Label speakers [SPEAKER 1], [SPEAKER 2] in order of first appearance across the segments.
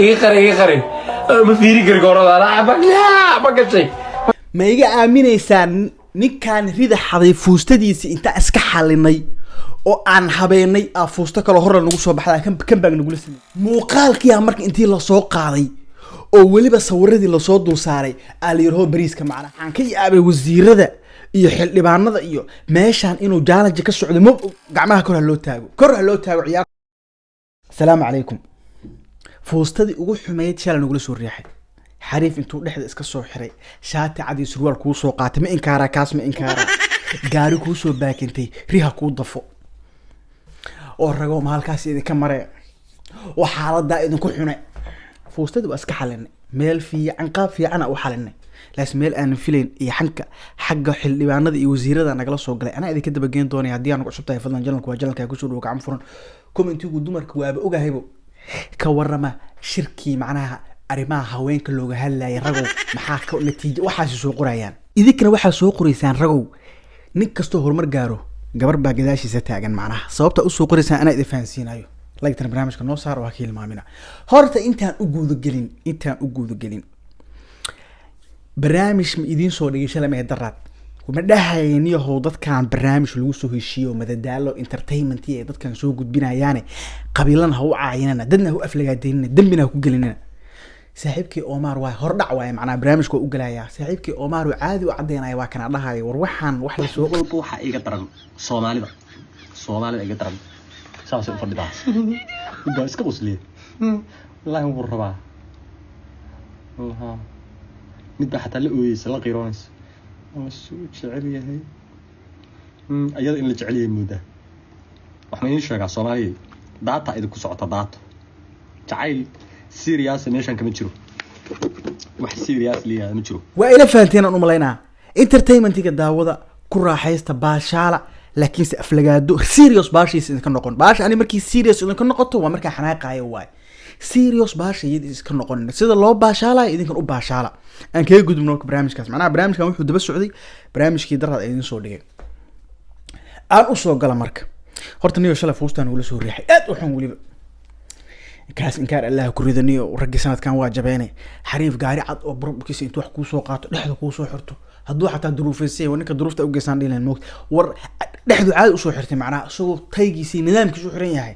[SPEAKER 1] إيه ما فيري كركورة أنا ما قصي
[SPEAKER 2] ما يجي آمنيسان ninkan rida xaday fuustadiisa inta iska xalinay oo aan habeynay fuusto kale hore nagu soo baxday kan baan nagu leeyahay muuqaalkii markii intii la soo qaaday oo waliba sawiradii la soo dul saaray aaliyirho bariiska macna aan ka yaabay wasiirada iyo xildhibaanada iyo meeshan inuu challenge ka socdo ma gacmaha kor loo taago ciyaar salaam calaykum fuustadii ugu xumeeyay shalay nagu soo riixay حريف انتو دحد اسكا سو خيري شاتي عادي سروال كو سو قاتay ma inkaara kaas ma inkaara gaari ku soo baakintay riha ku dafo oo rago ma halkaas idin ka mare oo xaalada idin ku xunay fuustadu iska xalinay meel fiican qaab fiican oo xalinay laas meel aan filayn iyo xagga xildhibaanada iyo wasiirada nagala soo galay ana idin ka daba geen doonay hadii aan ugu cusubtahay fadlan jalanka ku soo dhaw gacmo furan commentigu dumarka waaba ogahaybo ka warama shirki macnaha arrimaha haweenka looga hadlaayay ragow maxaa ka natiijo waxaas soo qorayaan idinkana waxa soo qoraysaan ragow nin kasto horumar gaaro gabar baa gadaashiisa taagan macnaha sababta u soo qoraysaan ana idin fahansiinayo lagtan barnaamijka noo saar waa kiil maamina horta intaan u guudo gelin barnaamij ma idin soo dhigay shalay daraad kuma dhahaynii hoo dadkan barnaamij lagu soo heshiyo madadaalo entertainment ee dadkan soo gudbinayaan qabiilan ha u caayinana dadna u aflagaadeynina dambina ku gelinina saaxiibkii Omar waa hordhac waay macna barnaamijku u galaya saaxiibkii Omar oo caadi u cadeynaya waa kana dhahay war waxaan wax la soo
[SPEAKER 3] qolku waxa iga daran Soomaalida iga daran saas u fadhidaa inta iska qosliye wallahi wuu rabaa mid baa xataa la ooyaysa la qiroonaysa oo soo jecel yahay ayada in la jecel yahay mudda wax ma in sheegaa Soomaaliya data idinku socota data jacayl serious meeshan kama jiro wax serious liya ma jiro
[SPEAKER 2] waa ila fahanteen aan u maleynaa entertainmentiga daawada ku raaxaysta baashaala laakiin si aflagaado serious baashiis idin noqon baash ani markii serious idin noqoto waa markaa xanaaqayo waay serious baashayid iska noqon sida loo baashaala idinkan u baashaala aan kaga gudubno barnaamijkaas macnaha barnaamijkan wuxuu daba socday barnaamijkii darrada idin soo dhigay aan u soo gala marka horta niyo shalay fuustaan wala soo riixay aad waxaan waliba kaas inkaar Allah ku ridaniyo raggi sanadkan waa jabeene xariif gaari cad oo burburkiisa intuu wax ku soo qaato dhexda ku soo xirto hadduu xataa duruufeysay ninka duruufta u geysan dhilan moogta war dhexdu caadi u soo xirtay macnaha isagoo taygiisa nidaamkiisu xiran yahay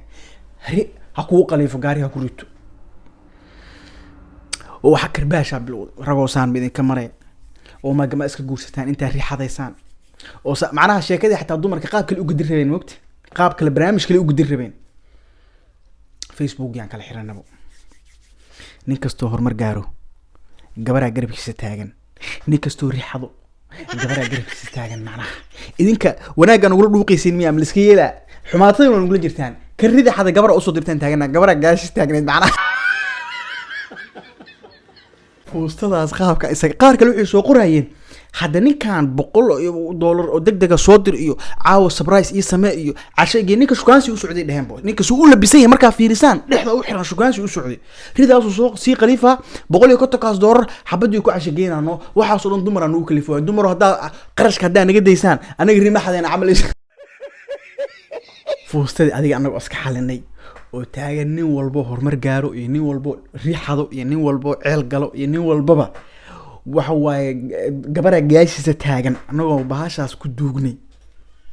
[SPEAKER 2] ha ku qaliifo gaari ha ku rito oo waxa karbaasha ragoosan mid ka maray oo magama iska guursataan inta riixadaysaan oo macnaha sheekadii xataa dumarka qaab kale ugu dirrabeen moogta qaab kale barnaamij kale ugu dirrabeen Facebook yaan kala xiranabo nin kasto horumar gaaro gabadha garabkiisa taagan nin kasto riixado gabadha garabkiisa taagan macnaha idinka wanaagan ugu dhuuqaysiin miya amliska yeela xumaatada waan ugu jirtaan karida xada gabadha u soo dirtaan taagana gabadha gaashis taagneed macnaha fuustadaas qaabka isaga qaar kale wixii soo qorayeen hadda ninkan $100 oo degdega soo dir iyo caawa surprise iyo samee iyo casheegay ninka shukaansi u socday dhaheenbo ninka soo u labisan yahay marka fiirisan dhexda u xiran shukaansi u socday ridaas soo si qaliifa $150 xabadii ku casheegeynano waxa soo dhan dumar aan u kalifo dumar hada qarashka hada naga deysaan anaga rimaxadeen camalaysa fuustadii adiga anagu iska xalinay oo taagan nin walbo horumar gaaro iyo nin walbo riixado iyo nin walbo ceel galo iyo nin walbaba waxa waaye gabadha gaashiisa taagan anagoo bahashaas ku duugnay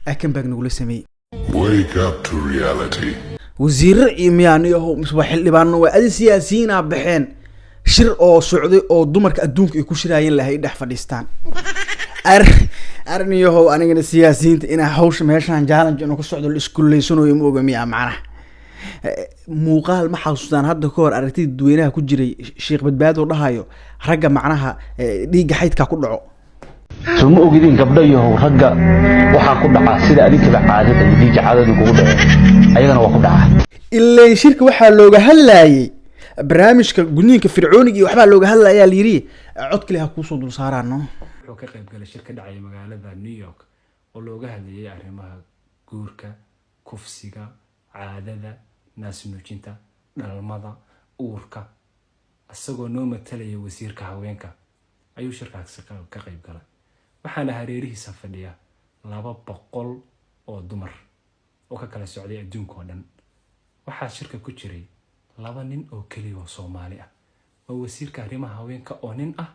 [SPEAKER 2] akan baa nagu la sameeyay
[SPEAKER 4] wake up to reality
[SPEAKER 2] wasiir iimaaniyo misbaa xildhibaan waa adi siyaasiyiin baxeen shir oo socday oo dumarka adduunka ay ku shiraayeen lahay dhex fadhiistaan arniyo anigana siyaasiyiinta ina hawsha meeshan challenge inuu ku socdo isku leysanayo ma oga miya macnaha muuqaal ma xasuustaan hadda ka hor aragtida dadweynaha ku jiray sheekh badbaado dhahayo ragga macnaha dhiiga xaydka ku dhaco
[SPEAKER 5] soo ma ogidin gabdho iyo ragga waxa ku dhaca sida adiga caadada dhiiga caadadu kugu dhaco ayagana waa ku dhaca
[SPEAKER 2] ilaa shirka waxa looga hadlaayay barnaamijka gudniinka fircooniga iyo waxba looga hadlayaa la yiri cod kale ha ku soo dul saaraano
[SPEAKER 1] wuxuu ka qayb galay shirka dhacay magaalada New York oo looga hadlayay arrimaha guurka kufsiga caadada naas nuujinta dhalmada uurka asagoo noo matalaya wasiirka haweenka ayuu shirkaasi ka qayb galay waxaana hareerihiisa fadhiya 200 oo dumar oo ka kala socday adduunka oo dhan waxaa shirka ku jiray laba nin oo keliya oo Soomaali ah waa wasiirka arrimaha haweenka oo nin ah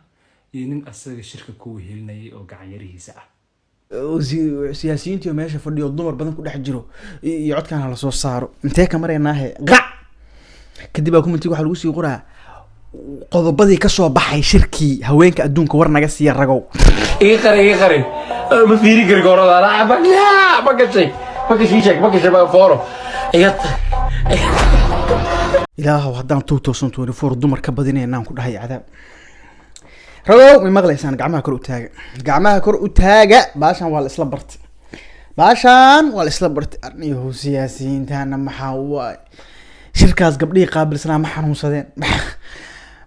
[SPEAKER 1] iyo nin asaga shirka ku wehelinayay oo gacan yarihiisa ah
[SPEAKER 2] siyaasiyiintii meesha fadhiyo dumar badan ku dhex jiro iyo codkan la soo saaro intee ka mareynaahe qac kadib baa commentiga waxa lagu sii qoraa qodobadii ka soo baxay shirkii haweenka adduunka war naga siiya ragow
[SPEAKER 5] iga qarin ma fiiri kari goorada ma gashay ma fooro
[SPEAKER 2] ilaahow haddaan 2024 dumar ka badinaynaan ku dhahay cadaab ragow ma maqlaysaan gacmaha kor u taaga baashan waa la isla bartay arniyo siyaasiyiintana maxaa waay shirkaas gabdhihii qaabilsanaa ma xanuunsadeen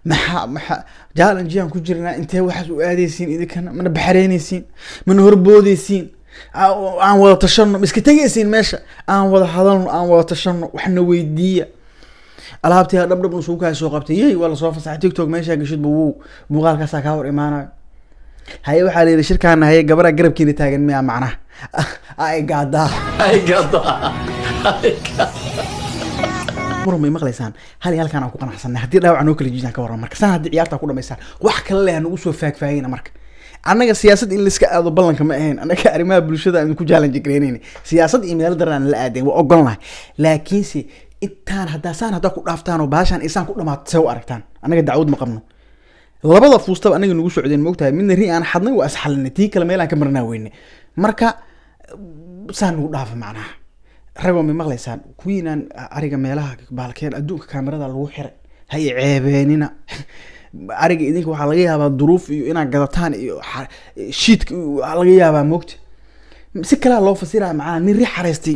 [SPEAKER 2] maxaa jaalanjiyaan ku jirnaa intee waxaas u aadaysiin idinkana mana baxareynaysiin mana horboodaysiin aan wada tashano iska tegaysiin meesha aan wada hadalno aan wada tashano waxna weydiiya alaabtii dhabdhab uu suuqa soo qabtay yey wala soo fasaxay TikTok meesha gashid buu muuqaalkaas ka hor imaanayo haye waxa la yiri shirkaan haye gabadha garabkiina taagan miya macna ay gaada murmay maqlaysaan halkan aan ku qanacsanay hadii dhaawac noo kala jiidan ka waran marka san hadii ciyaarta ku dhameysaan wax kale leh nagu soo faagfaagayna marka annaga siyaasad in la iska aado ballanka ma ahayn annaga arrimaha bulshada aan ku challenge gareynayna siyaasad iyo meel daran la aadeen waa ogolnahay laakiin si intaan hadda ku dhaaftaan oo baashan isaan ku dhamaatay oo aragtaan anaga dacwad ma qabno labada fuustaba anaga nagu socdeen moogtahay midna ri aan xadnay waa asxalnay tii kale meel aan ka marnaa weynay marka saan nagu dhaafa macnaha rago ma maqlaysaan kuwiinaan ariga meelaha baalkeen adduunka kaamirada lagu xiray hay ceebeenina ariga idinka waxaa laga yaabaa duruuf iyo inaad gadataan iyo shiidka laga yaabaa moogta si kala loo fasiraa macaan nin riix xareystay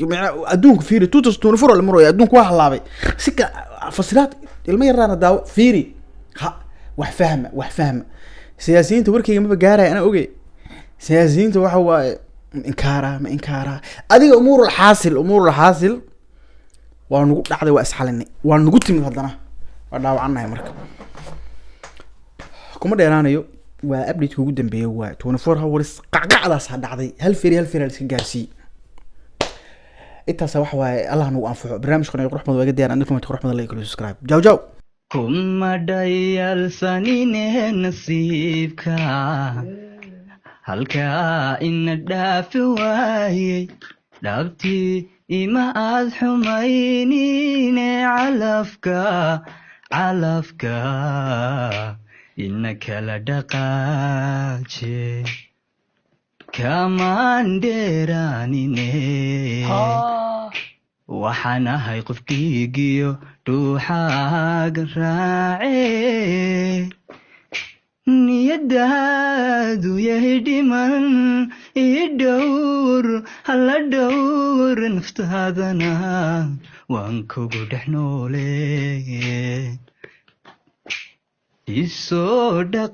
[SPEAKER 2] adduunka fiiri 2024 la maroy adduunka waa halaabay si ka fasiraad ilma yarana daaw fiiri ha wax fahma siyaasiyiinta warkayga ma gaaray ana ogey siyaasiyiinta waxa waa inkaara adiga umurul xaasil waa nagu dhacday waa isxalinay waa nagu timid haddana waa dhaawacanahay marka kuma dheeraanayo waa update ugu dambeeyay waa 24 hours qacqacdaas dhacday hal firi iska gaarsiiyay intaas wax waay Allah nagu anfaco barnaamijkan ay qurux badan waa diyaar annagu qurux badan la kala subscribe jaw
[SPEAKER 6] kuma dayal sanine nasiibka halka in dhaafi waayay dhabtii ima aad xumaynine calafka ina kala dhaqaaje kamaan dheeraanine waxaan ahay qof dhiigiyo dhuuxaaga raace niyadaadu yahay dhiman hala dhowr naftaadana waan kugu dhex noole isoo dhaqa